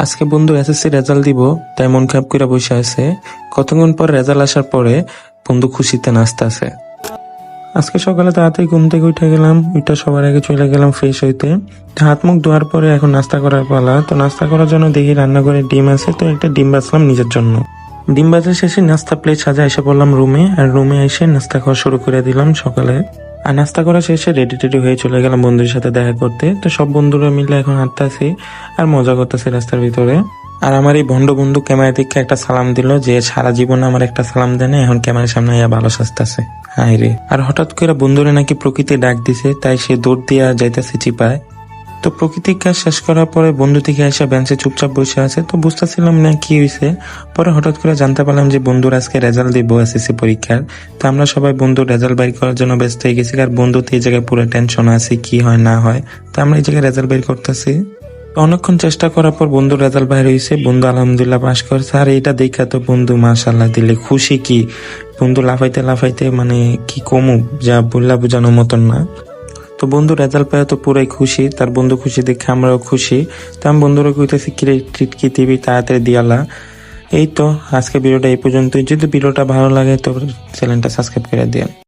আজকে বন্ধু SSC result দিব, তাই মন খারাপ করে বসে আছে। কতক্ষণ পর রেজাল্ট আসার পরে বন্ধু খুশিতে নাচতেছে। আজকে সকালে তাড়াতাড়ি ঘুম থেকে উঠে গেলাম, ওইটা সবার আগে চলে গেলাম ফ্রেশ হইতে। হাত মুখ ধোয়ার পরে এখন নাস্তা করার পালা। তো নাস্তা করার জন্য দেখি রান্নাঘরে ডিম আছে, তো একটা ডিম বাছলাম নিজের জন্য। ডিম বাজার শেষে নাস্তা প্লেট সাজা এসে পড়লাম রুমে, আর রুমে এসে নাস্তা খাওয়া শুরু করে দিলাম সকালে। আর নাস্তা করা শেষে রেডি টেডি হয়ে চলে গেলাম বন্ধুদের সাথে দেখা করতে। তো সব বন্ধুরা মিলে এখন হাঁটতেছি আর মজা করতেছি রাস্তার ভিতরে। আর আমার এই ভণ্ড বন্ধু ক্যামেরা থেকে একটা সালাম দিল, যে সারা জীবন আমার একটা সালাম দেয় না, এখন ক্যামেরার সামনে আইয়া ভালো সাজতেছে। হাই রে। আর হঠাৎ করে বন্ধুরে নাকি প্রকৃতি ডাক দিছে, তাই সে দৌড় দিয়া যাইতেছে চিপায়। তো প্রকৃতির কাজ শেষ করার পরে বন্ধু থেকে এসে বেঞ্চে চুপচাপ বসে আছে। তো বুঝতেছিলাম না কি হয়েছে। পরে হঠাৎ করে জানতে পারলাম যে বন্ধুর আজকে রেজাল্ট দিব এসএসসি পরীক্ষার। তো আমরা সবাই বন্ধুর রেজাল্ট বের করার জন্য ব্যস্ত হয়ে গেছি। আর বন্ধু তো এই জায়গায় পুরো টেনশন আছে কি হয় না হয়। তো আমরা এই জায়গায় রেজাল্ট বের করতেছি। অনেকক্ষণ চেষ্টা করার পর বন্ধুর রেজাল্ট বাইরে হয়েছে। বন্ধু আলহামদুলিল্লাহ পাস করছে। আর এইটা দেখা তো বন্ধু মাশাআল্লাহ দিলে খুশি কি। বন্ধু লাফাইতে লাফাইতে মানে কি কমু, যা বললা বোঝানোর মতন না। তো বন্ধু রেজাল্ট পেয়ে তো পুরাই খুশি, তার বন্ধু খুশি দেখে আমরাও খুশি। তো আমি বন্ধুরা কইতেছি কি ট্রিট কি দিবি, তাড়াতাড়ি দিয়ালা। এই তো আজকে ভিডিওটা এই পর্যন্তই। যদি ভিডিওটা ভালো লাগে তো চ্যানেলটা সাবস্ক্রাইব করে দিন।